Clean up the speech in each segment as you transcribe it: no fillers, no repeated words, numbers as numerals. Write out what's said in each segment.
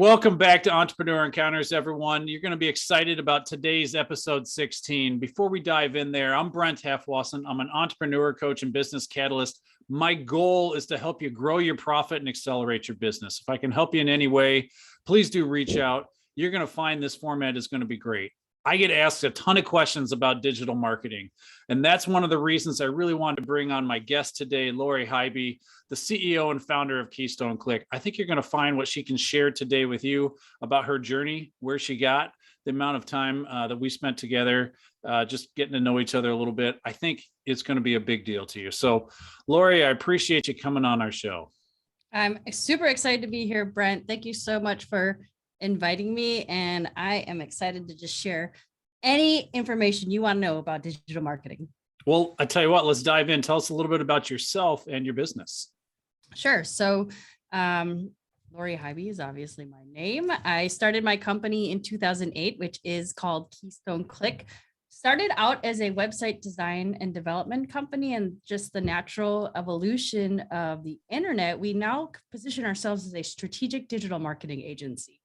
Welcome back to Entrepreneur Encounters, everyone. You're going to be excited about today's episode 16. Before we dive in there, I'm Brent Halfwasson. I'm an entrepreneur coach and business catalyst. My goal is to help you grow your profit and accelerate your business. If I can help you in any way, please do reach out. You're going to find this format is going to be great. I get asked a ton of questions about digital marketing. And that's one of the reasons I really wanted to bring on my guest today, Lori Highby, the CEO and founder of Keystone Click. I think you're going to find what she can share today with you about her journey, where she got, the amount of time that we spent together, just getting to know each other a little bit. I think it's going to be a big deal to you. So, Lori, I appreciate you coming on our show. I'm super excited to be here, Brent. Thank you so much for inviting me. And I am excited to just share any information you want to know about digital marketing. Well, I tell you what, let's dive in. Tell us a little bit about yourself and your business. Sure. So Lori Highby is obviously my name. I started my company in 2008, which is called Keystone Click. Started out as a website design and development company, and just the natural evolution of the internet, we now position ourselves as a strategic digital marketing agency.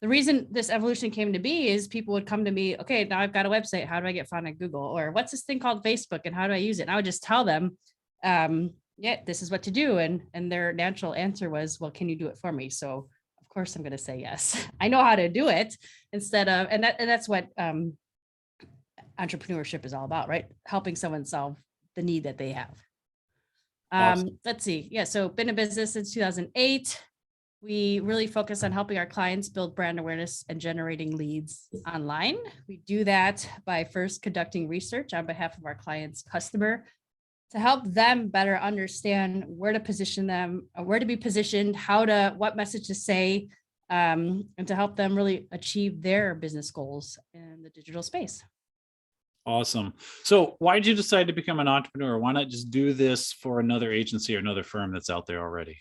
The reason this evolution came to be is people would come to me, okay, now I've got a website. How do I get found on Google? Or what's this thing called Facebook and how do I use it? And I would just tell them, yeah, this is what to do. And their natural answer was, well, can you do it for me? So of course I'm going to say yes. I know how to do it instead of, and that's what entrepreneurship is all about, right? Helping someone solve the need that they have. Awesome. Let's see. Yeah. So been in business since 2008. We really focus on helping our clients build brand awareness and generating leads online. We do that by first conducting research on behalf of our client's customer to help them better understand where to position them, where to be positioned, what message to say, and to help them really achieve their business goals in the digital space. Awesome. So why did you decide to become an entrepreneur? Why not just do this for another agency or another firm that's out there already?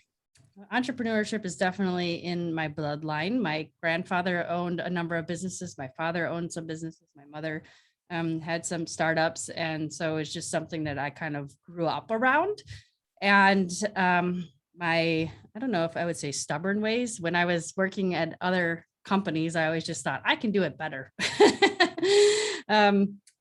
Entrepreneurship is definitely in my bloodline. My grandfather owned a number of businesses. My father owned some businesses. My mother had some startups. And so it's just something that I kind of grew up around. And I don't know if I would say stubborn ways, when I was working at other companies, I always just thought I can do it better.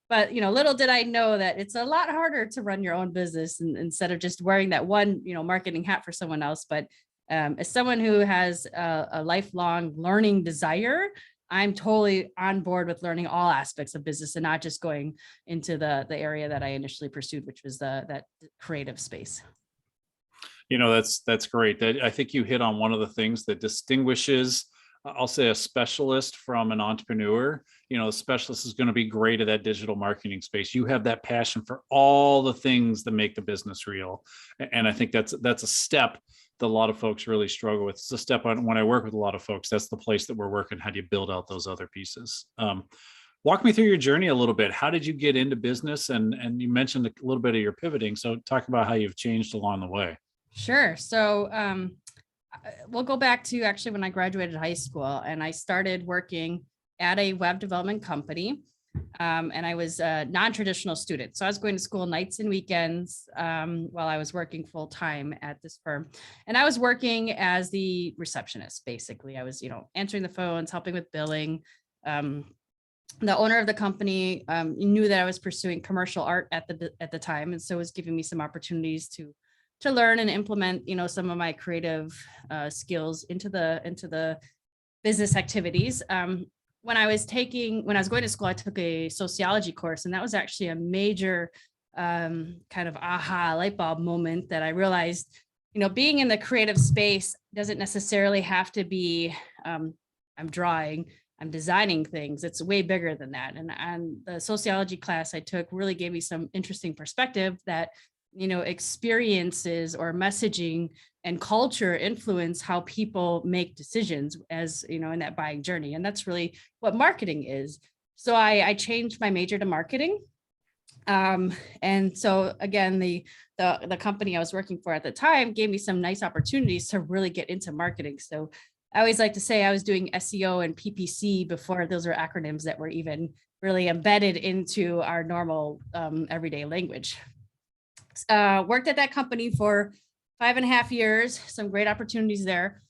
But, little did I know that it's a lot harder to run your own business instead of just wearing that one, marketing hat for someone else. But as someone who has a lifelong learning desire, I'm totally on board with learning all aspects of business and not just going into the area that I initially pursued, which was that creative space. That's great. I think you hit on one of the things that distinguishes, I'll say, a specialist from an entrepreneur. A specialist is going to be great at that digital marketing space. You have that passion for all the things that make the business real. And I think that's a step that a lot of folks really struggle with. It's a step on when I work with a lot of folks, that's the place that we're working. How do you build out those other pieces? Walk me through your journey a little bit. How did you get into business? And you mentioned a little bit of your pivoting. So talk about how you've changed along the way. Sure. So we'll go back to actually when I graduated high school, and I started working at a web development company. And I was a non-traditional student. So I was going to school nights and weekends while I was working full time at this firm. And I was working as the receptionist, basically. I was, answering the phones, helping with billing. The owner of the company knew that I was pursuing commercial art at the time. And so was giving me some opportunities to learn and implement, some of my creative skills into the business activities. When I was going to school, I took a sociology course, and that was actually a major kind of aha light bulb moment that I realized, being in the creative space doesn't necessarily have to be, I'm drawing, I'm designing things. It's way bigger than that. And the sociology class I took really gave me some interesting perspective that experiences or messaging and culture influence how people make decisions as, in that buying journey. And that's really what marketing is. So I changed my major to marketing. And so again, the company I was working for at the time gave me some nice opportunities to really get into marketing. So I always like to say I was doing SEO and PPC before those were acronyms that were even really embedded into our normal everyday language. Worked at that company for 5.5 years, some great opportunities there.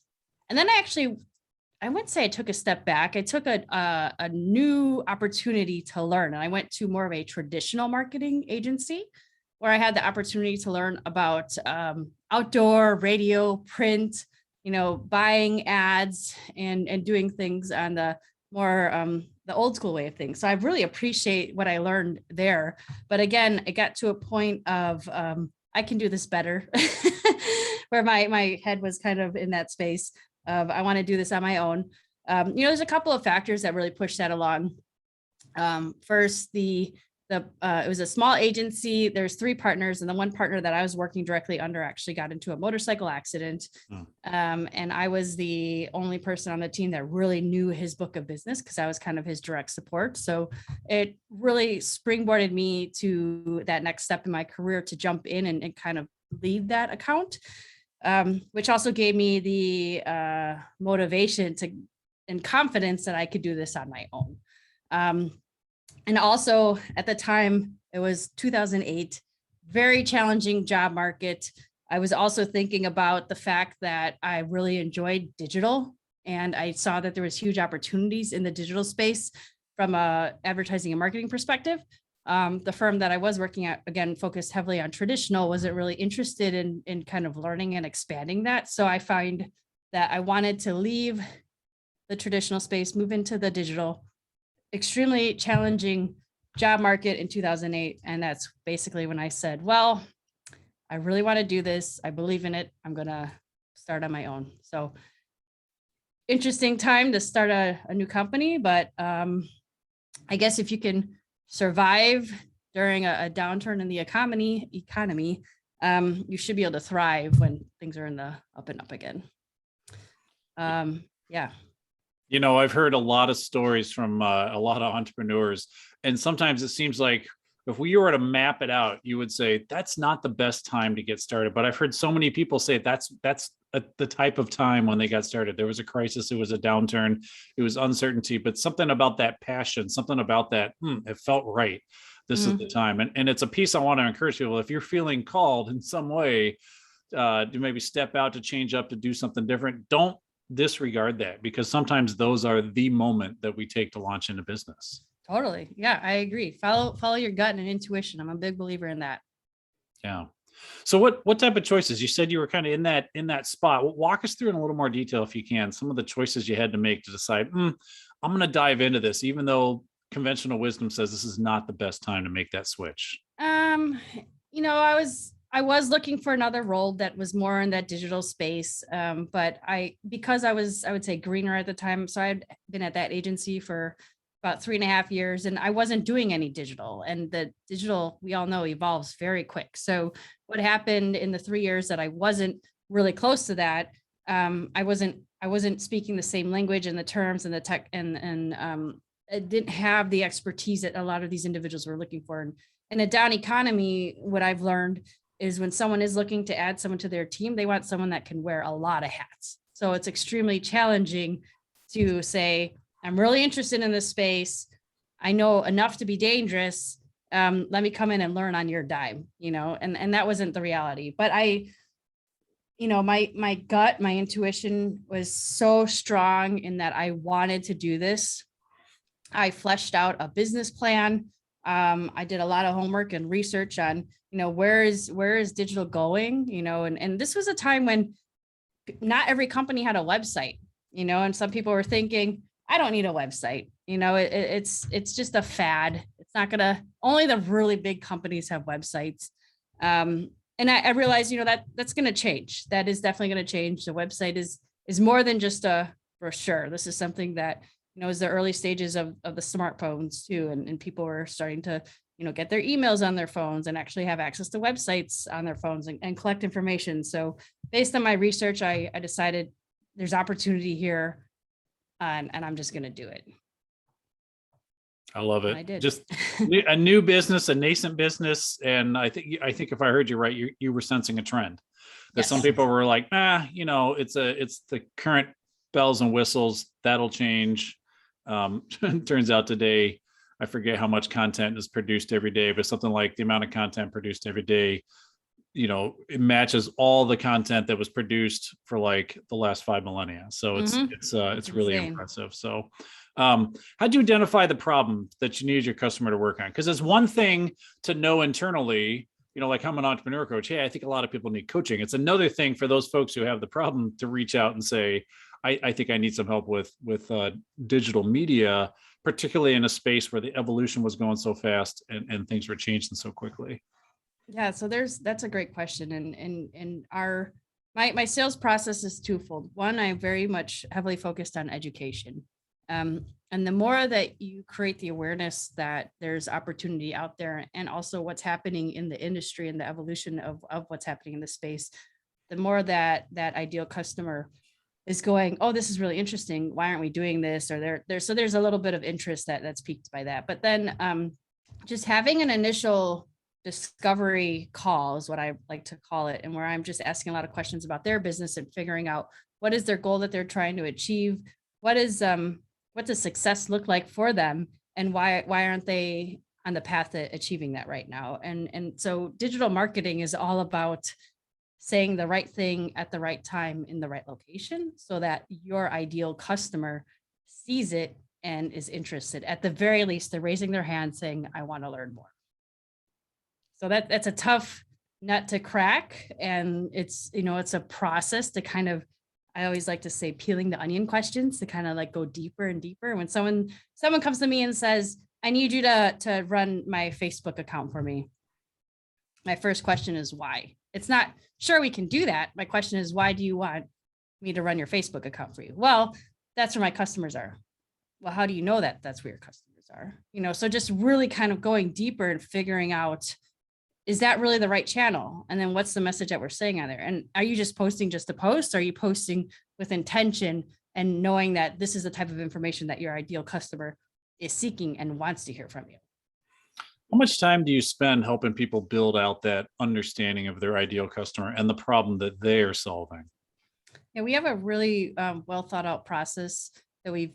And then I actually I wouldn't say I took a step back. I took a new opportunity to learn. And I went to more of a traditional marketing agency where I had the opportunity to learn about outdoor, radio, print, buying ads and doing things on the more the old school way of things. So I really appreciate what I learned there. But again, it got to a point of I can do this better, where my head was kind of in that space of I want to do this on my own. There's a couple of factors that really push that along. First, it was a small agency. There's 3 partners, and the one partner that I was working directly under actually got into a motorcycle accident. And I was the only person on the team that really knew his book of business because I was kind of his direct support. So it really springboarded me to that next step in my career to jump in and kind of lead that account, which also gave me the motivation and confidence that I could do this on my own. And also at the time, it was 2008, very challenging job market. I was also thinking about the fact that I really enjoyed digital, and I saw that there was huge opportunities in the digital space from a advertising and marketing perspective. The firm that I was working at, again, focused heavily on traditional, wasn't really interested in kind of learning and expanding that. So I find that I wanted to leave the traditional space, move into the digital. Extremely challenging job market in 2008. And that's basically when I said, well, I really want to do this. I believe in it. I'm going to start on my own. So interesting time to start a new company. But I guess if you can survive during a downturn in the economy, you should be able to thrive when things are in the up and up again. Yeah. I've heard a lot of stories from a lot of entrepreneurs, and sometimes it seems like if we were to map it out, you would say that's not the best time to get started. But I've heard so many people say that's the type of time when they got started. There was a crisis, it was a downturn, it was uncertainty, but something about that passion, something about that, it felt right. This is the time. And it's a piece I want to encourage people. If you're feeling called in some way to maybe step out, to change up, to do something different, don't disregard that, because sometimes those are the moment that we take to launch into business. Totally. Yeah, I agree. Follow your gut and intuition. I'm a big believer in that. Yeah. So what type of choices? You said you were kind of in that spot. Walk us through in a little more detail, if you can, some of the choices you had to make to decide, I'm going to dive into this, even though conventional wisdom says this is not the best time to make that switch. I was looking for another role that was more in that digital space. But because I would say greener at the time. So I had been at that agency for about 3.5 years, and I wasn't doing any digital, and the digital, we all know, evolves very quick. So what happened in the 3 years that I wasn't really close to that, I wasn't speaking the same language and the terms and the tech, and I didn't have the expertise that a lot of these individuals were looking for. And in a down economy, what I've learned is when someone is looking to add someone to their team, they want someone that can wear a lot of hats. So it's extremely challenging to say, I'm really interested in this space. I know enough to be dangerous. Let me come in and learn on your dime, and that wasn't the reality. But my gut, my intuition was so strong in that I wanted to do this. I fleshed out a business plan. I did a lot of homework and research on, where is digital going, and this was a time when not every company had a website, and some people were thinking, I don't need a website. It's just a fad. It's not only the really big companies have websites. And I realized, that's going to change. That is definitely going to change. The website is more than just a brochure. This is something that, is the early stages of the smartphones too. And people were starting to, get their emails on their phones and actually have access to websites on their phones and collect information. So based on my research, I decided there's opportunity here, and I'm just going to do it. I love it. And I did. Just a new business, a nascent business. And I think if I heard you right, you were sensing a trend that Yes. Some people were like, it's the current bells and whistles that'll change. Turns out today, I forget how much content is produced every day, but something like the amount of content produced every day it matches all the content that was produced for like the last 5 millennia. So it's really insane. impressive. So how do you identify the problem that you need your customer to work on? Because it's one thing to know internally, like I'm an entrepreneur coach. Hey, I think a lot of people need coaching. It's another thing for those folks who have the problem to reach out and say, I think I need some help with digital media, particularly in a space where the evolution was going so fast and things were changing so quickly. Yeah, so that's a great question. And my sales process is twofold. One, I'm very much heavily focused on education. And the more that you create the awareness that there's opportunity out there, and also what's happening in the industry and the evolution of what's happening in the space, the more that ideal customer is going, oh, this is really interesting. Why aren't we doing this? Or there's a little bit of interest that's piqued by that. But then just having an initial discovery call is what I like to call it, and where I'm just asking a lot of questions about their business and figuring out what is their goal that they're trying to achieve, what does success look like for them, and why aren't they on the path to achieving that right now. And so digital marketing is all about saying the right thing at the right time in the right location, so that your ideal customer sees it and is interested. At the very least, they're raising their hand saying, I want to learn more. So that's a tough nut to crack. And it's a process to kind of, I always like to say, peeling the onion questions to kind of like go deeper and deeper. When someone comes to me and says, I need you to run my Facebook account for me, my first question is why? It's not, sure, we can do that. My question is, why do you want me to run your Facebook account for you? Well, that's where my customers are. Well, how do you know that that's where your customers are? So just really kind of going deeper and figuring out, is that really the right channel? And then what's the message that we're saying on there? And are you just posting just to post? Or are you posting with intention and knowing that this is the type of information that your ideal customer is seeking and wants to hear from you? How much time do you spend helping people build out that understanding of their ideal customer and the problem that they are solving? Yeah, we have a really well thought out process that we've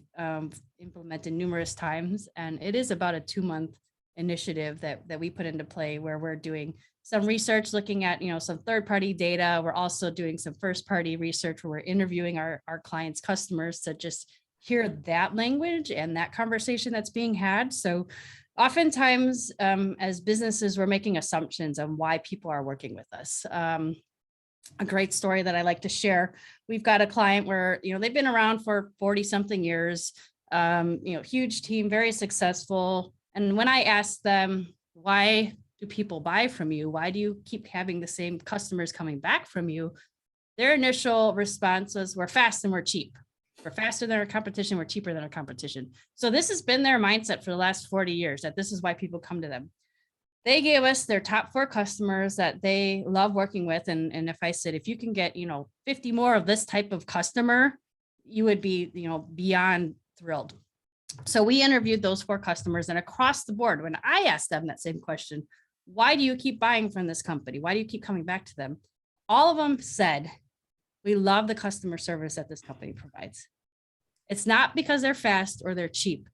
implemented numerous times. And it is about a 2-month initiative that we put into play, where we're doing some research, looking at, some third-party data. We're also doing some first-party research where we're interviewing our clients' customers to just hear that language and that conversation that's being had. So oftentimes, as businesses, we're making assumptions on why people are working with us. A great story that I like to share. We've got a client where, they've been around for 40 something years, huge team, very successful. And when I asked them, why do people buy from you? Why do you keep having the same customers coming back from you? Their initial response was, we're fast and we're cheap. We're faster than our competition. We're cheaper than our competition. So this has been their mindset for the last 40 years, that this is why people come to them. They gave us their top 4 customers that they love working with. And if I said, if you can get, 50 more of this type of customer, you would be, beyond thrilled. So we interviewed those 4 customers, and across the board, when I asked them that same question, why do you keep buying from this company? Why do you keep coming back to them? All of them said, we love the customer service that this company provides. It's not because they're fast or they're cheap.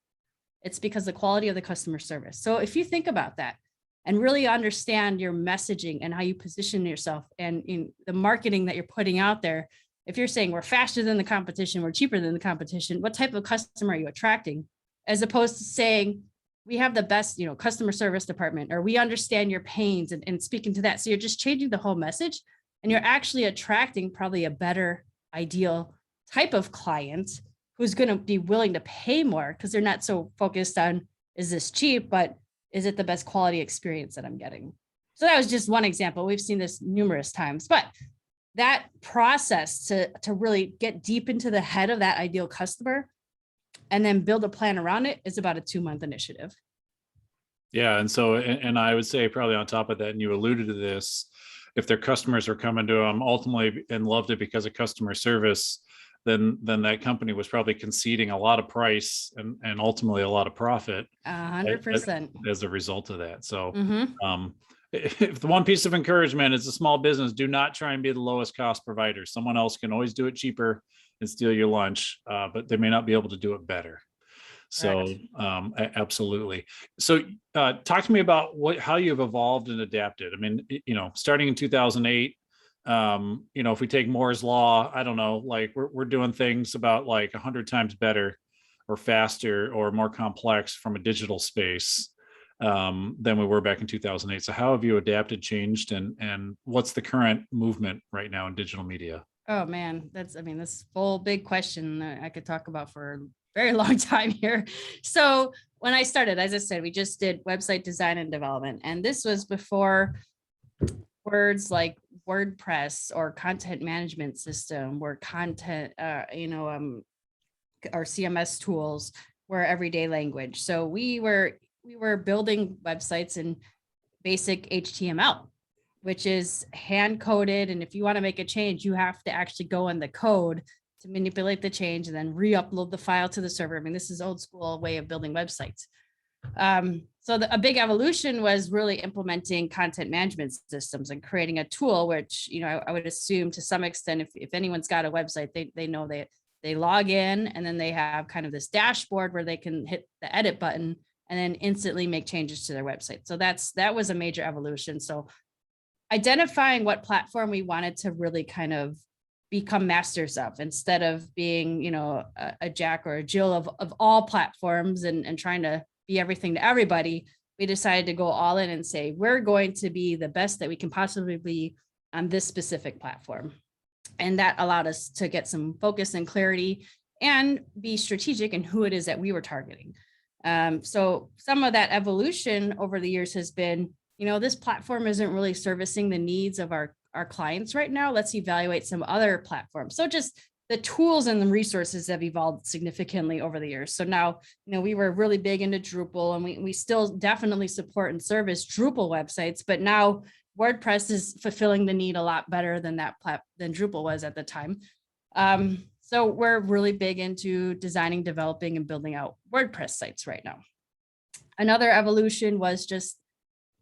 It's because the quality of the customer service. So if you think about that and really understand your messaging and how you position yourself and in the marketing that you're putting out there, if you're saying we're faster than the competition, we're cheaper than the competition, what type of customer are you attracting? As opposed to saying, we have the best, customer service department, or we understand your pains and speaking to that. So you're just changing the whole message, and you're actually attracting probably a better ideal type of client who's going to be willing to pay more, because they're not so focused on, is this cheap, but is it the best quality experience that I'm getting? So that was just one example. We've seen this numerous times, but that process to really get deep into the head of that ideal customer and then build a plan around it is about a 2-month initiative. Yeah. And so, and I would say probably on top of that, and you alluded to this, if their customers are coming to them ultimately and loved it because of customer service, then that company was probably conceding a lot of price and ultimately a lot of profit 100% as a result of that. So, mm-hmm. If the one piece of encouragement is a small business, do not try and be the lowest cost provider. Someone else can always do it cheaper and steal your lunch, but they may not be able to do it better. So Correct. absolutely. So talk to me about how you've evolved and adapted. I mean, starting in 2008, if we take Moore's law, I don't know, like we're doing things about like 100 times better or faster or more complex from a digital space than we were back in 2008. So how have you adapted, changed, and what's the current movement right now in digital media? Oh man, this full big question that I could talk about for a very long time here. So when I started, as I said, we just did website design and development. And this was before words like WordPress or content management system, where content, our CMS tools were everyday language. So we were building websites in basic HTML, which is hand coded. And if you want to make a change, you have to actually go in the code to manipulate the change and then re-upload the file to the server. I mean, this is old school way of building websites. So a big evolution was really implementing content management systems and creating a tool, which, I would assume to some extent, if anyone's got a website, they know they log in and then they have kind of this dashboard where they can hit the edit button and then instantly make changes to their website. So that was a major evolution. So identifying what platform we wanted to really kind of become masters of, instead of being, a Jack or a Jill of all platforms and trying to be everything to everybody, we decided to go all in and say, we're going to be the best that we can possibly be on this specific platform. And that allowed us to get some focus and clarity and be strategic in who it is that we were targeting. So some of that evolution over the years has been, this platform isn't really servicing the needs of our clients right now. Let's evaluate some other platforms. So just the tools and the resources have evolved significantly over the years. So now, we were really big into Drupal, and we still definitely support and service Drupal websites, but now WordPress is fulfilling the need a lot better than than Drupal was at the time. So we're really big into designing, developing, and building out WordPress sites right now. Another evolution was just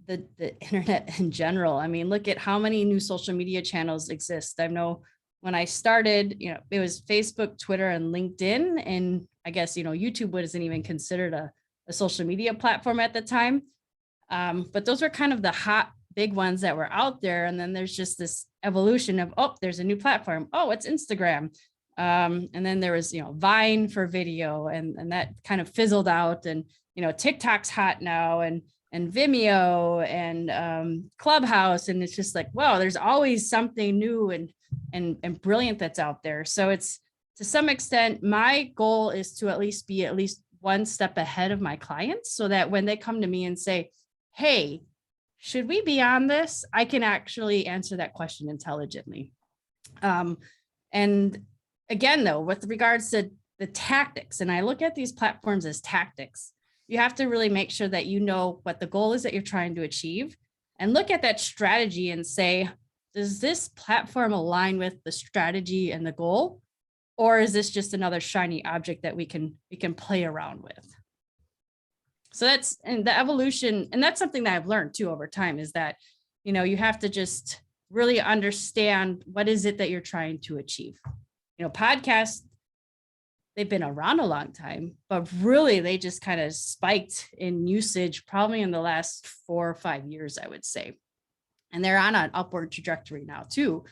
the internet in general. I mean, look at how many new social media channels exist. I know when I started, it was Facebook, Twitter, and LinkedIn. And I guess, YouTube wasn't even considered a social media platform at the time. But those were kind of the hot big ones that were out there. And then there's just this evolution of, there's a new platform. Oh, it's Instagram. And then there was, Vine for video, and that kind of fizzled out. And, TikTok's hot now, and Vimeo and Clubhouse. And it's just like, wow, there's always something new and brilliant that's out there. So it's, to some extent, my goal is to at least be one step ahead of my clients, so that when they come to me and say, hey, should we be on this? I can actually answer that question intelligently. And again, though, with regards to the tactics, and I look at these platforms as tactics, you have to really make sure that you know what the goal is that you're trying to achieve, and look at that strategy and say, does this platform align with the strategy and the goal? Or is this just another shiny object that we can play around with? So that's, and the evolution, and that's something that I've learned too over time, is that, you have to just really understand what is it that you're trying to achieve. Podcasts, they've been around a long time, but really they just kind of spiked in usage probably in the last 4 or 5 years, I would say. And they're on an upward trajectory now too.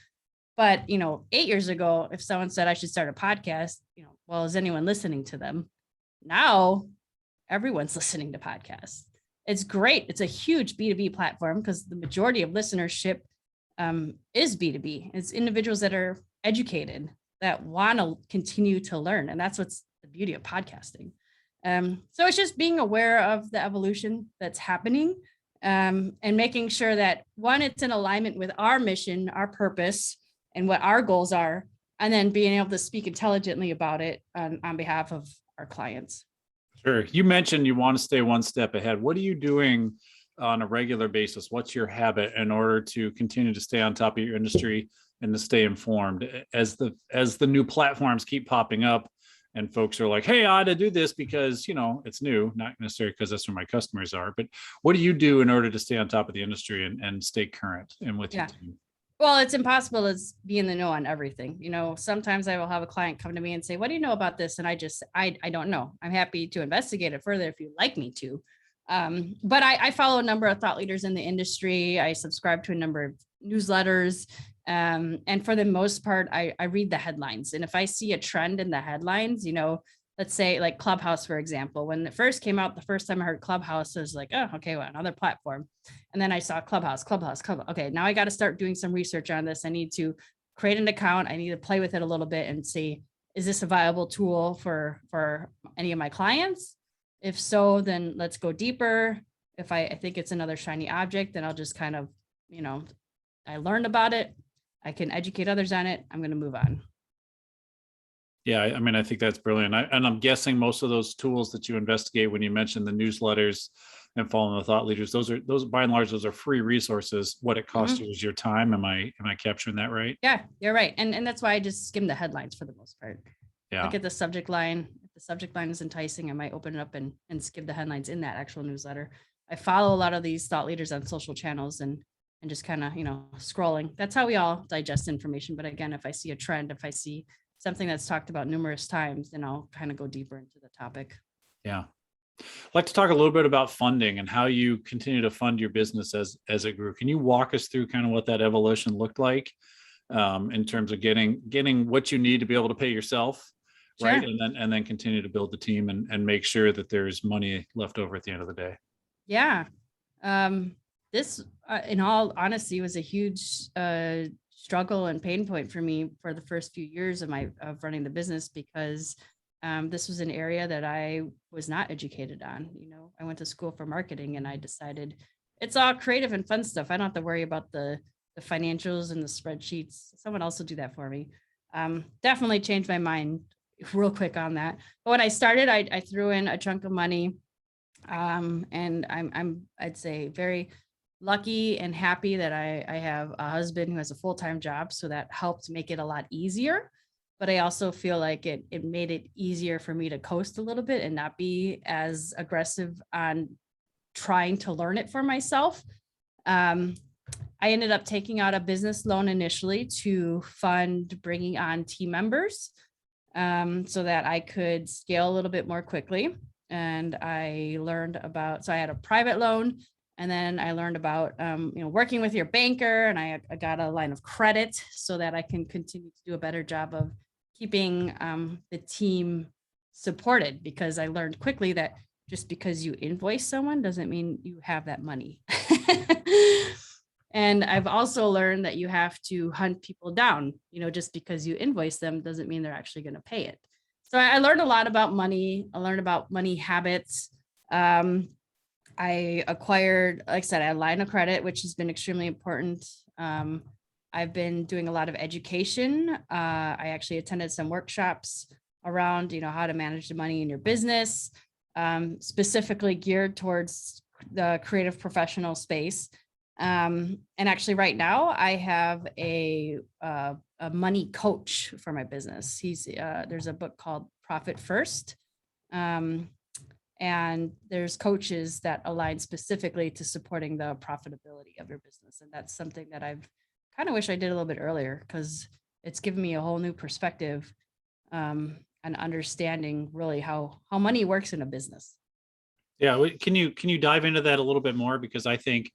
But, 8 years ago, if someone said I should start a podcast, well, is anyone listening to them? Now, everyone's listening to podcasts. It's great. It's a huge B2B platform because the majority of listenership is B2B. It's individuals that are educated, that want to continue to learn. And that's what's the beauty of podcasting. So it's just being aware of the evolution that's happening, and making sure that, one, it's in alignment with our mission, our purpose, and what our goals are, and then being able to speak intelligently about it on behalf of our clients. Sure. You mentioned you want to stay one step ahead. What are you doing on a regular basis? What's your habit in order to continue to stay on top of your industry and to stay informed as the new platforms keep popping up and folks are like, hey, I ought to do this because, it's new, not necessarily because that's where my customers are, but what do you do in order to stay on top of the industry and stay current and with your team? Well, it's impossible to be in the know on everything. Sometimes I will have a client come to me and say, what do you know about this? And I don't know. I'm happy to investigate it further if you'd like me to. But I follow a number of thought leaders in the industry. I subscribe to a number of newsletters. And for the most part, I read the headlines. And if I see a trend in the headlines, let's say like Clubhouse, for example, when it first came out, the first time I heard Clubhouse, I was like, oh, okay, well, another platform. And then I saw Clubhouse. Okay, now I got to start doing some research on this. I need to create an account. I need to play with it a little bit and see, is this a viable tool for any of my clients? If so, then let's go deeper. If I think it's another shiny object, then I'll just kind of, I learned about it. I can educate others on it. I'm going to move on. Yeah, I mean, I think that's brilliant. And I'm guessing most of those tools that you investigate, when you mentioned the newsletters and following the thought leaders, those by and large, those are free resources. What it costs you is your time. Am I capturing that right? Yeah, you're right. And that's why I just skim the headlines for the most part. Yeah. Look at the subject line. If the subject line is enticing, I might open it up and skim the headlines in that actual newsletter. I follow a lot of these thought leaders on social channels and just kind of, scrolling. That's how we all digest information. But again, if I see a trend, if I see something that's talked about numerous times, then I'll kind of go deeper into the topic. Yeah. I'd like to talk a little bit about funding and how you continue to fund your business as it grew. Can you walk us through kind of what that evolution looked like in terms of getting what you need to be able to pay yourself, Sure. right? And then continue to build the team and make sure that there's money left over at the end of the day. Yeah. This, in all honesty, was a huge struggle and pain point for me for the first few years of running the business, because this was an area that I was not educated on. I went to school for marketing and I decided it's all creative and fun stuff. I don't have to worry about the financials and the spreadsheets. Someone else will do that for me. Definitely changed my mind real quick on that. But when I started, I threw in a chunk of money. And I'd say very lucky and happy that I have a husband who has a full-time job. So that helped make it a lot easier. But I also feel like it made it easier for me to coast a little bit and not be as aggressive on trying to learn it for myself. I ended up taking out a business loan initially to fund bringing on team members so that I could scale a little bit more quickly. And I learned so I had a private loan, and then I learned about, working with your banker, and I got a line of credit so that I can continue to do a better job of keeping the team supported, because I learned quickly that just because you invoice someone doesn't mean you have that money. And I've also learned that you have to hunt people down, just because you invoice them doesn't mean they're actually going to pay it. So I learned a lot about money. I learned about money habits. I acquired, like I said, a line of credit, which has been extremely important. I've been doing a lot of education. I actually attended some workshops around, how to manage the money in your business, specifically geared towards the creative professional space. And actually right now I have a money coach for my business. There's a book called Profit First. And there's coaches that align specifically to supporting the profitability of your business. And that's something that I've kind of wish I did a little bit earlier, because it's given me a whole new perspective and understanding really how money works in a business. Yeah. Can you dive into that a little bit more? Because I think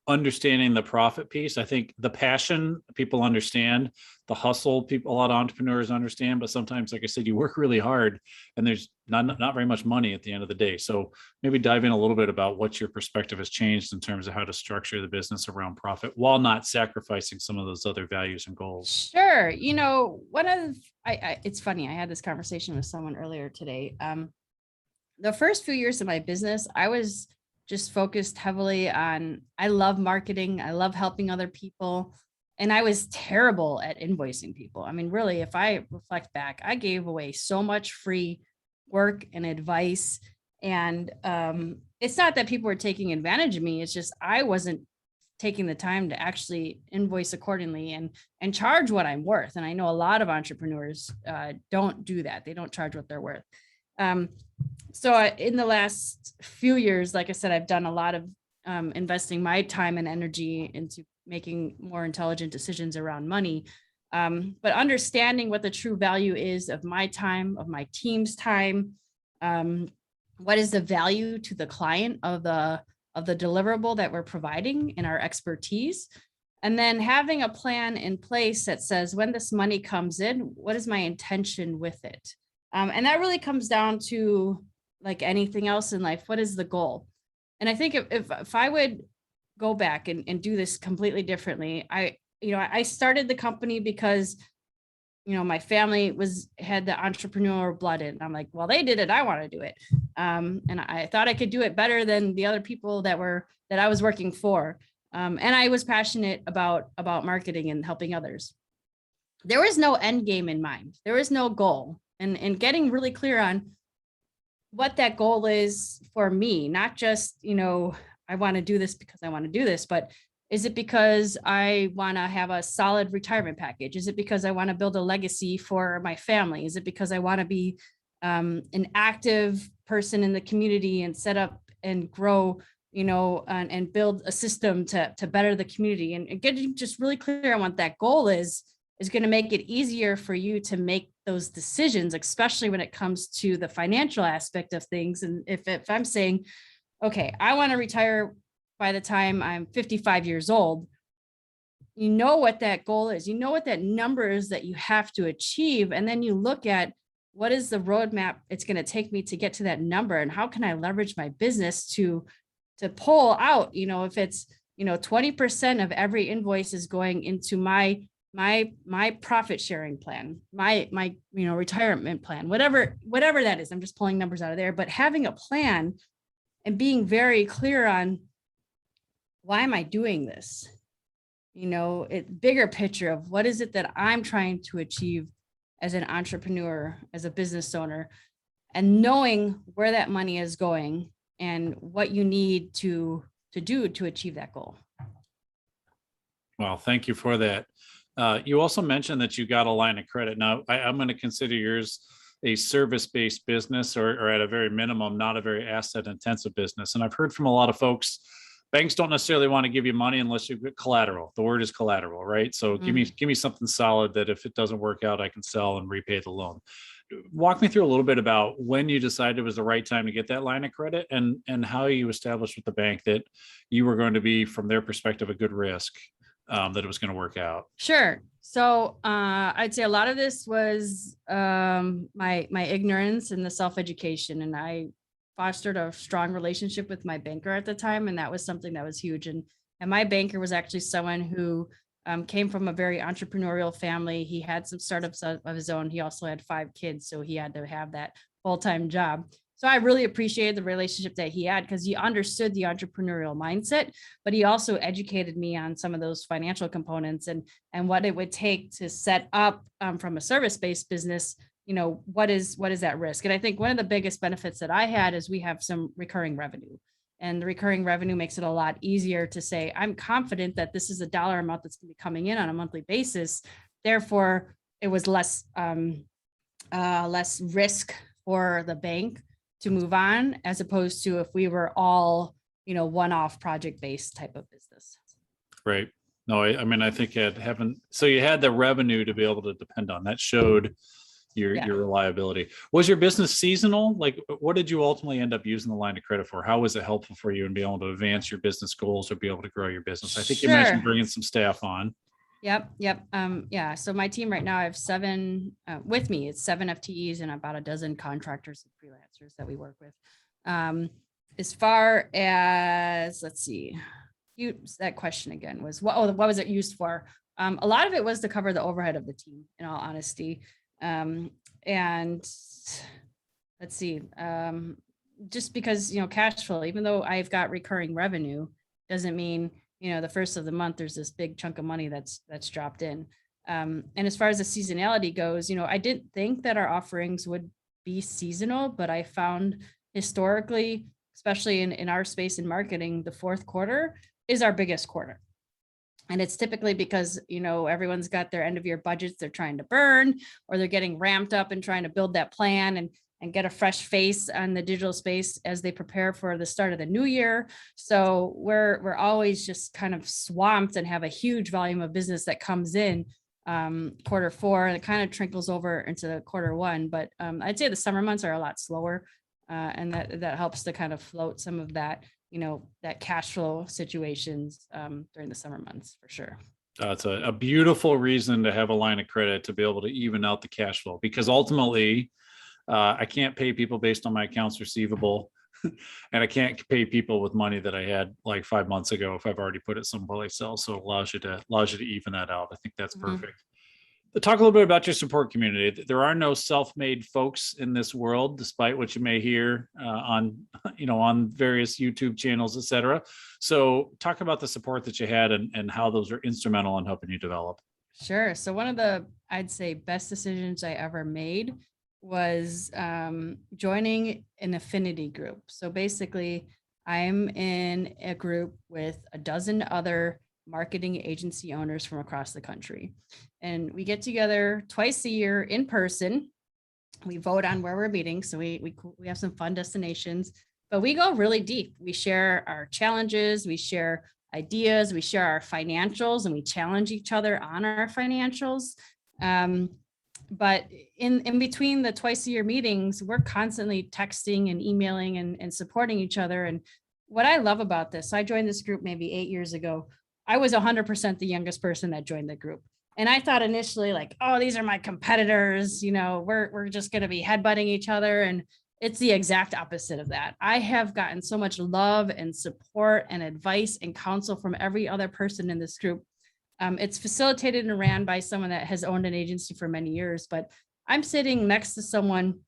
understanding the profit piece, I think the passion people understand, the hustle a lot of entrepreneurs understand, but sometimes, like I said, you work really hard and there's not very much money at the end of the day. So maybe dive in a little bit about what your perspective has changed in terms of how to structure the business around profit while not sacrificing some of those other values and goals. Sure. It's funny. I had this conversation with someone earlier today. The first few years of my business, I was just focused heavily on, I love marketing. I love helping other people. And I was terrible at invoicing people. I mean, really, if I reflect back, I gave away so much free work and advice. And it's not that people were taking advantage of me. It's just, I wasn't taking the time to actually invoice accordingly and charge what I'm worth. And I know a lot of entrepreneurs don't do that. They don't charge what they're worth. So in the last few years, like I said, I've done a lot of investing my time and energy into making more intelligent decisions around money. But understanding what the true value is of my time, of my team's time, what is the value to the client of the deliverable that we're providing in our expertise. And then having a plan in place that says, when this money comes in, what is my intention with it? And that really comes down to, like anything else in life, what is the goal? And I think if I would go back and do this completely differently, I started the company because, my family had the entrepreneurial blood in. I'm like, well, they did it, I want to do it. And I thought I could do it better than the other people that I was working for. And I was passionate about marketing and helping others. There was no end game in mind. There was no goal, and getting really clear on what that goal is for me, not just, I want to do this because I want to do this, but is it because I want to have a solid retirement package? Is it because I want to build a legacy for my family? Is it because I want to be an active person in the community and set up and grow, and build a system to better the community? And getting just really clear on what that goal is going to make it easier for you to make those decisions, especially when it comes to the financial aspect of things. And if I'm saying, okay, I want to retire by the time I'm 55 years old, you know what that goal is, what that number is that you have to achieve. And then you look at what is the roadmap it's going to take me to get to that number, and how can I leverage my business to pull out, if it's, 20% of every invoice is going into my profit sharing plan, my retirement plan, whatever that is. I'm just pulling numbers out of there, but having a plan and being very clear on, why am I doing this? Bigger picture of what is it that I'm trying to achieve as an entrepreneur, as a business owner, and knowing where that money is going and what you need to do to achieve that goal. Well, thank you for that. You also mentioned that you got a line of credit. Now, I'm going to consider yours a service-based business, or at a very minimum, not a very asset-intensive business. And I've heard from a lot of folks, banks don't necessarily want to give you money unless you've got collateral. The word is collateral, right? So give me something solid that if it doesn't work out, I can sell and repay the loan. Walk me through a little bit about when you decided it was the right time to get that line of credit, and how you established with the bank that you were going to be, from their perspective, a good risk, that it was going to work out. Sure. So I'd say a lot of this was my ignorance and the self-education, and I fostered a strong relationship with my banker at the time, and that was something that was huge. And my banker was actually someone who came from a very entrepreneurial family. He had some startups of his own. He also had 5 kids, so he had to have that full-time job. So I really appreciated the relationship that he had, because he understood the entrepreneurial mindset, but he also educated me on some of those financial components and what it would take to set up from a service-based business. What is that risk? And I think one of the biggest benefits that I had is we have some recurring revenue, and the recurring revenue makes it a lot easier to say, I'm confident that this is a dollar amount that's going to be coming in on a monthly basis. Therefore, it was less risk for the bank to move on, as opposed to if we were all, one-off project-based type of business. Right. No, I mean, I think so you had the revenue to be able to depend on. That showed your reliability. Was your business seasonal? Like, what did you ultimately end up using the line of credit for? How was it helpful for you in being able to advance your business goals or be able to grow your business? I think you mentioned bringing some staff on. Yep. Yeah. So my team right now, I have 7 with me. It's 7 FTEs and about a dozen contractors and freelancers that we work with. As far as, let's see, that question again was, what was it used for? A lot of it was to cover the overhead of the team, in all honesty. And let's see, just because, cash flow, even though I've got recurring revenue, doesn't mean, the first of the month, there's this big chunk of money that's dropped in. And as far as the seasonality goes, I didn't think that our offerings would be seasonal, but I found historically, especially in our space in marketing, the fourth quarter is our biggest quarter. And it's typically because, everyone's got their end of year budgets they're trying to burn, or they're getting ramped up and trying to build that plan. and get a fresh face on the digital space as they prepare for the start of the new year. So we're always just kind of swamped and have a huge volume of business that comes in quarter four, and it kind of trickles over into quarter one. But I'd say the summer months are a lot slower, and that helps to kind of float some of that, that cash flow situations during the summer months for sure. It's a beautiful reason to have a line of credit to be able to even out the cash flow, because ultimately I can't pay people based on my accounts receivable and I can't pay people with money that I had like 5 months ago if I've already put it someplace else. So it allows you to even that out. I think that's perfect. Talk a little bit about your support community. There are no self-made folks in this world, despite what you may hear on various YouTube channels, et cetera. So talk about the support that you had and how those are instrumental in helping you develop. Sure. So one of the, I'd say, best decisions I ever made was joining an affinity group. So basically, I'm in a group with a dozen other marketing agency owners from across the country. And we get together twice a year in person. We vote on where we're meeting. So we have some fun destinations, but we go really deep. We share our challenges, we share ideas, we share our financials, and we challenge each other on our financials. But in between the twice a year meetings, we're constantly texting and emailing and supporting each other. And what I love about this, I joined this group maybe 8 years ago. I was 100% the youngest person that joined the group. And I thought initially like, oh, these are my competitors, we're just going to be headbutting each other. And it's the exact opposite of that. I have gotten so much love and support and advice and counsel from every other person in this group. It's facilitated and ran by someone that has owned an agency for many years, but I'm sitting next to someone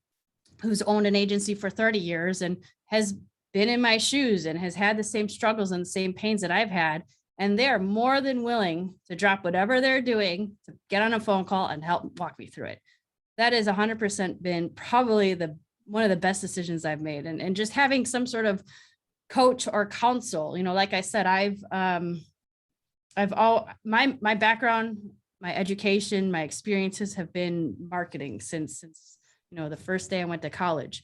who's owned an agency for 30 years and has been in my shoes and has had the same struggles and the same pains that I've had. And they're more than willing to drop whatever they're doing to get on a phone call and help walk me through it. That has 100% been probably one of the best decisions I've made. And just having some sort of coach or counsel, like I said, my background, my education, my experiences have been marketing since the first day I went to college.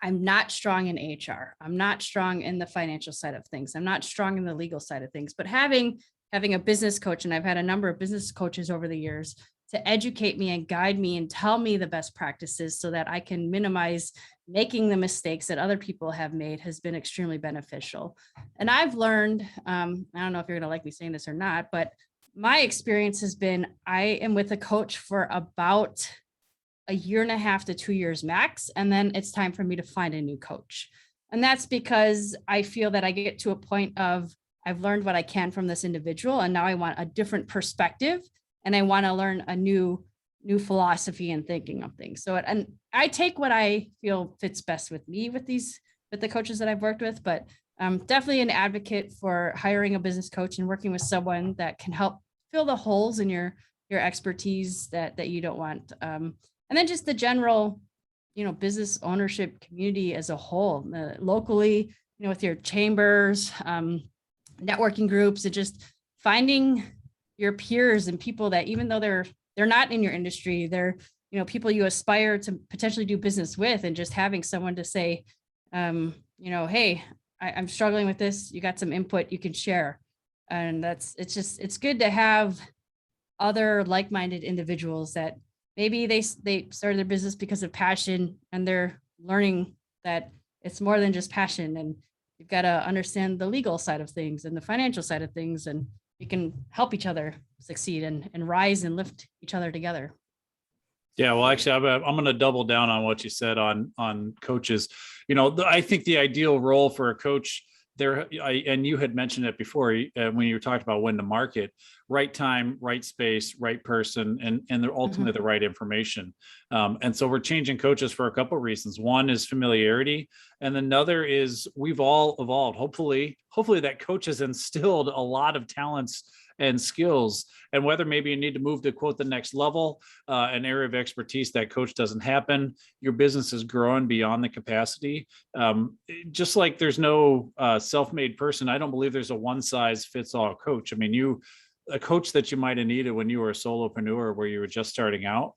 I'm not strong in HR. I'm not strong in the financial side of things. I'm not strong in the legal side of things, but having a business coach, and I've had a number of business coaches over the years to educate me and guide me and tell me the best practices so that I can minimize making the mistakes that other people have made, has been extremely beneficial. And I've learned, I don't know if you're going to like me saying this or not, but my experience has been, I am with a coach for about a year and a half to 2 years max. And then it's time for me to find a new coach. And that's because I feel that I get to a point of, I've learned what I can from this individual, and now I want a different perspective, and I want to learn a new philosophy and thinking of things. So, and I take what I feel fits best with me with the coaches that I've worked with, but I'm definitely an advocate for hiring a business coach and working with someone that can help fill the holes in your expertise that you don't want. And then just the general, business ownership community as a whole, locally, with your chambers, networking groups, and just finding your peers and people that, even though they're not in your industry, they're, people you aspire to potentially do business with, and just having someone to say, hey, I'm struggling with this. You got some input you can share. And it's good to have other like-minded individuals that maybe they started their business because of passion, and they're learning that it's more than just passion, and you've got to understand the legal side of things and the financial side of things, and you can help each other succeed and rise and lift each other together. Yeah, well, actually, I'm going to double down on what you said on coaches. I think the ideal role for a coach there, and you had mentioned it before when you talked about when to market: right time, right space, right person, and they're ultimately the right information. And so we're changing coaches for a couple of reasons. One is familiarity, and another is we've all evolved. Hopefully that coach has instilled a lot of talents and skills, and whether maybe you need to move to quote the next level, an area of expertise that coach doesn't happen, your business is growing beyond the capacity. Just like there's no self-made person, I don't believe there's a one size fits all coach. I mean, a coach that you might have needed when you were a solopreneur, where you were just starting out,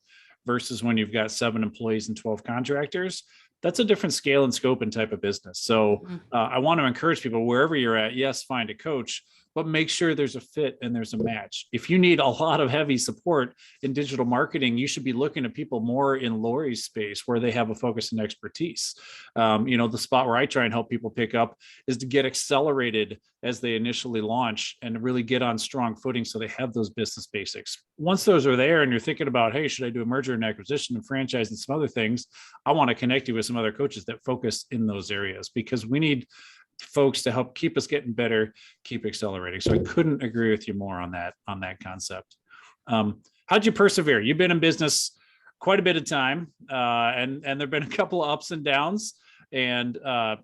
versus when you've got 7 employees and 12 contractors. That's a different scale and scope and type of business. So I want to encourage people, wherever you're at, yes, find a coach, but make sure there's a fit and there's a match. If you need a lot of heavy support in digital marketing, you should be looking at people more in Lori's space where they have a focus and expertise. The spot where I try and help people pick up is to get accelerated as they initially launch and really get on strong footing so they have those business basics. Once those are there and you're thinking about, hey, should I do a merger and acquisition and franchise and some other things? I want to connect you with some other coaches that focus in those areas, because we need folks to help keep us getting better, keep accelerating. So I couldn't agree with you more on that concept. How'd you persevere? You've been in business quite a bit of time, and there've been a couple of ups and downs, and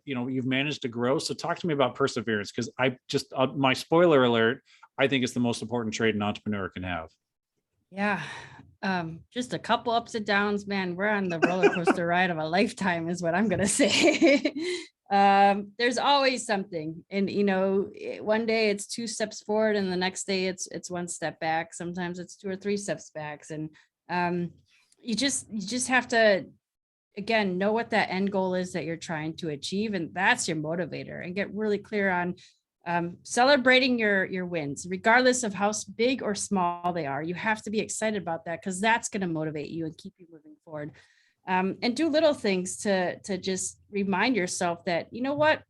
you've managed to grow. So talk to me about perseverance, because my spoiler alert, I think it's the most important trait an entrepreneur can have. Yeah. Just a couple ups and downs, man. We're on the roller coaster ride of a lifetime is what I'm going to say. There's always something, and one day it's 2 steps forward and the next day it's 1 step back. Sometimes it's 2 or 3 steps back. And you just have to, again, know what that end goal is that you're trying to achieve. And that's your motivator, and get really clear on celebrating your wins, regardless of how big or small they are. You have to be excited about that, because that's going to motivate you and keep you moving forward. And do little things to just remind yourself that, you know what,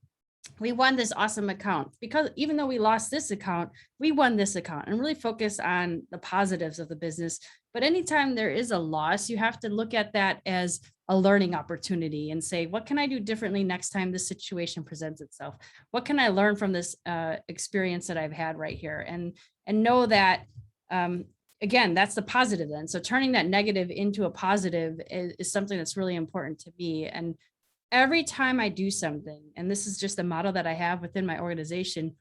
we won this awesome account, because even though we lost this account, we won this account, and really focus on the positives of the business. But anytime there is a loss, you have to look at that as a learning opportunity and say, what can I do differently next time this situation presents itself? What can I learn from this experience that I've had right here? And know that, again, that's the positive then. So turning that negative into a positive is something that's really important to me. And every time I do something, and this is just a model that I have within my organization,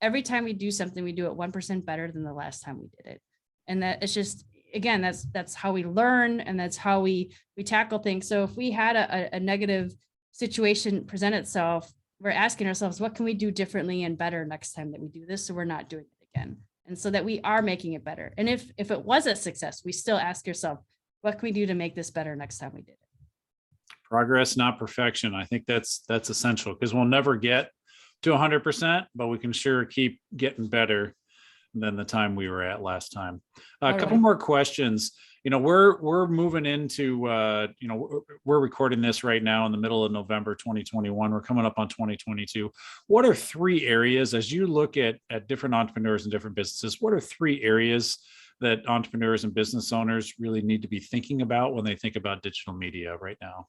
every time we do something, we do it 1% better than the last time we did it. And that it's just, again, that's how we learn, and that's how we tackle things. So if we had a negative situation present itself, we're asking ourselves, what can we do differently and better next time that we do this, so we're not doing it again? And so that we are making it better. And if it was a success, we still ask yourself, what can we do to make this better next time we did it? Progress, not perfection. I think that's essential, because we'll never get to 100%, but we can sure keep getting better than the time we were at last time. A couple more questions. We're moving into, we're recording this right now in the middle of November 2021. We're coming up on 2022. What are 3 areas, as you look at different entrepreneurs and different businesses, what are 3 areas that entrepreneurs and business owners really need to be thinking about when they think about digital media right now?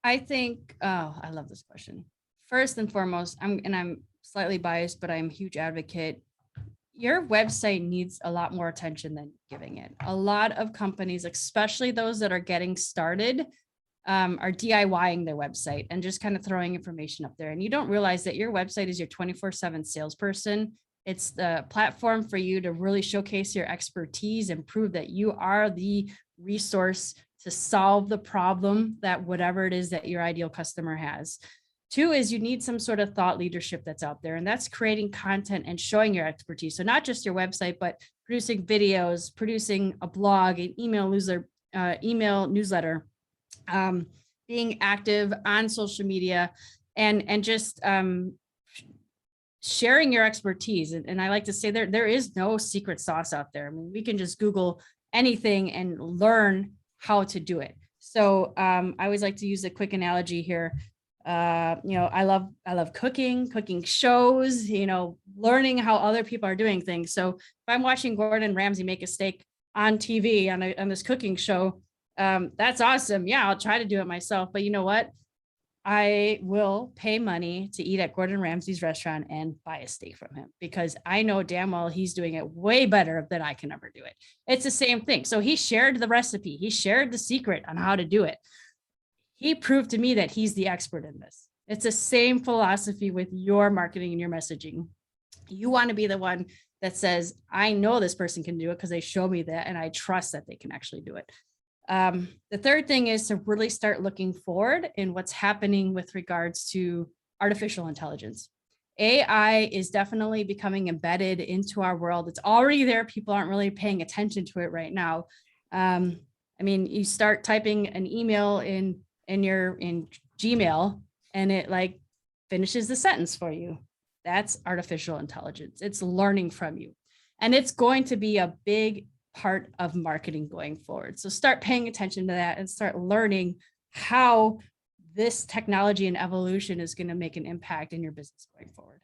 I think, I love this question. First and foremost, I'm slightly biased, but I'm a huge advocate. Your website needs a lot more attention than giving it. A lot of companies, especially those that are getting started, are DIYing their website and just kind of throwing information up there. And you don't realize that your website is your 24/7 salesperson. It's the platform for you to really showcase your expertise and prove that you are the resource to solve the problem that whatever it is that your ideal customer has. 2 is you need some sort of thought leadership that's out there, and that's creating content and showing your expertise. So not just your website, but producing videos, producing a blog, an email newsletter, being active on social media, and just sharing your expertise. And I like to say there is no secret sauce out there. I mean, we can just Google anything and learn how to do it. So I always like to use a quick analogy here. I love cooking shows, learning how other people are doing things. So if I'm watching Gordon Ramsay make a steak on TV on this cooking show, that's awesome. Yeah, I'll try to do it myself. But you know what? I will pay money to eat at Gordon Ramsay's restaurant and buy a steak from him, because I know damn well he's doing it way better than I can ever do it. It's the same thing. So he shared the recipe. He shared the secret on how to do it. He proved to me that he's the expert in this. It's the same philosophy with your marketing and your messaging. You want to be the one that says, I know this person can do it because they show me that, and I trust that they can actually do it. The third thing is to really start looking forward in what's happening with regards to artificial intelligence. AI is definitely becoming embedded into our world. It's already there. People aren't really paying attention to it right now. I mean, you start typing an email in Gmail and it like finishes the sentence for you. That's artificial intelligence. It's learning from you. And it's going to be a big part of marketing going forward. So start paying attention to that and start learning how this technology and evolution is going to make an impact in your business going forward.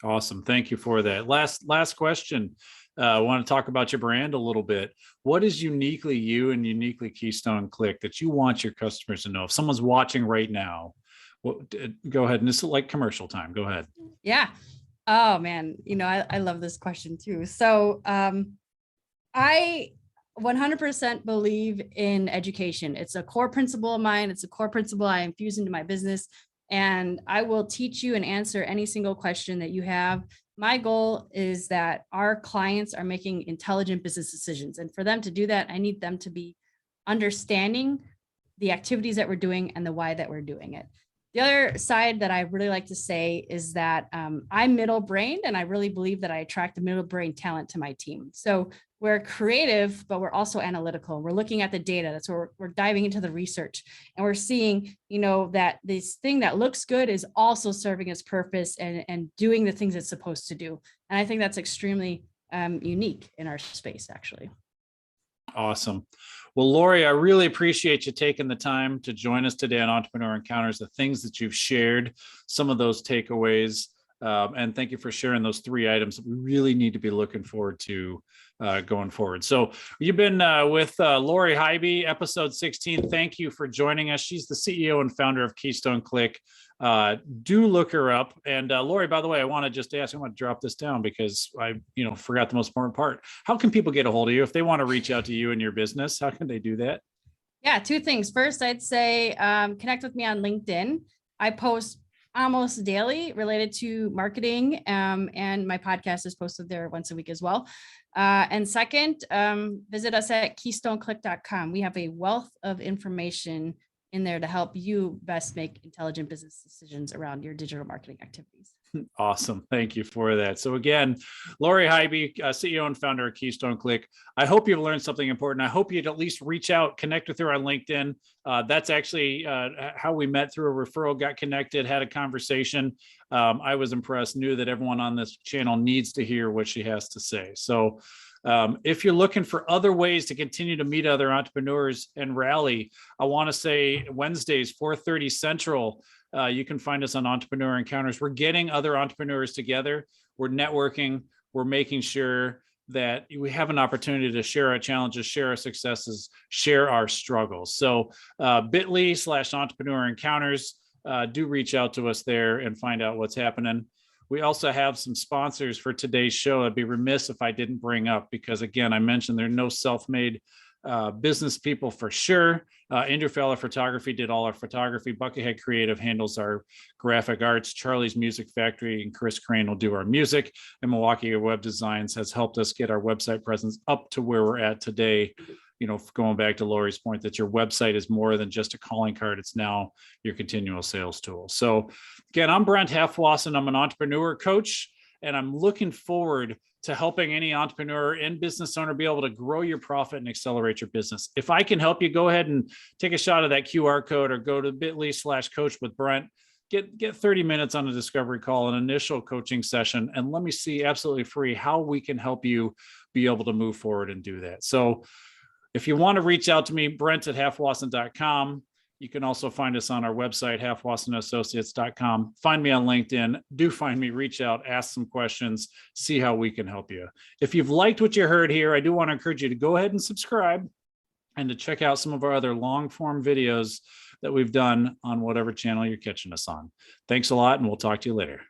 Awesome. Thank you for that. Last question. I want to talk about your brand a little bit. What is uniquely you and uniquely Keystone Click that you want your customers to know? If someone's watching right now, go ahead. And this is like commercial time. Go ahead. Yeah. Oh man. I love this question too. So I 100% believe in education. It's a core principle of mine. It's a core principle I infuse into my business. And I will teach you and answer any single question that you have. My goal is that our clients are making intelligent business decisions. And for them to do that, I need them to be understanding the activities that we're doing and the why that we're doing it. The other side that I really like to say is that I'm middle-brained, and I really believe that I attract the middle-brain talent to my team. So we're creative, but we're also analytical. We're looking at the data. That's where we're diving into the research, and we're seeing, that this thing that looks good is also serving its purpose and doing the things it's supposed to do. And I think that's extremely unique in our space, actually. Awesome. Well, Lori, I really appreciate you taking the time to join us today on Entrepreneur Encounters, the things that you've shared, some of those takeaways. And thank you for sharing those 3 items that we really need to be looking forward to going forward. So you've been with Lori Highby, episode 16. Thank you for joining us. She's the CEO and founder of Keystone Click. Do look her up. And Lori, by the way, I want to just ask, I want to drop this down because I, forgot the most important part. How can people get a hold of you if they want to reach out to you and your business? How can they do that? Yeah, 2 things. First, I'd say connect with me on LinkedIn. I post almost daily related to marketing, and my podcast is posted there once a week as well. And second, visit us at keystoneclick.com. We have a wealth of information in there to help you best make intelligent business decisions around your digital marketing activities. Awesome. Thank you for that. So again, Lori Highby, CEO and founder of Keystone Click. I hope you've learned something important. I hope you'd at least reach out, connect with her on LinkedIn. That's actually how we met, through a referral, got connected, had a conversation. I was impressed, knew that everyone on this channel needs to hear what she has to say. So if you're looking for other ways to continue to meet other entrepreneurs and rally, I want to say Wednesdays, 4:30 Central, you can find us on Entrepreneur Encounters. We're getting other entrepreneurs together. We're networking. We're making sure that we have an opportunity to share our challenges, share our successes, share our struggles. So bit.ly/EntrepreneurEncounters, do reach out to us there and find out what's happening. We also have some sponsors for today's show. I'd be remiss if I didn't bring up, because again, I mentioned there are no self-made business people for sure. Andrew Fowler Photography did all our photography. Buckethead Creative handles our graphic arts. Charlie's Music Factory and Chris Crane will do our music. And Milwaukee Web Designs has helped us get our website presence up to where we're at today. Going back to Lori's point that your website is more than just a calling card. It's now your continual sales tool. So again, I'm Brent Halfwasson. I'm an entrepreneur coach, and I'm looking forward to helping any entrepreneur and business owner be able to grow your profit and accelerate your business. If I can help you, go ahead and take a shot of that QR code or go to bit.ly/coach with Brent. Get 30 minutes on a discovery call, an initial coaching session, and let me see, absolutely free, how we can help you be able to move forward and do that. So if you want to reach out to me, Brent@halfwasson.com. You can also find us on our website, halfwassonassociates.com. Find me on LinkedIn. Do find me, reach out, ask some questions, see how we can help you. If you've liked what you heard here, I do want to encourage you to go ahead and subscribe and to check out some of our other long form videos that we've done on whatever channel you're catching us on. Thanks a lot, and we'll talk to you later.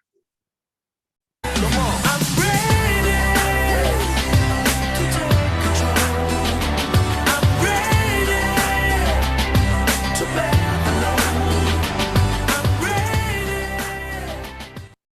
Come on.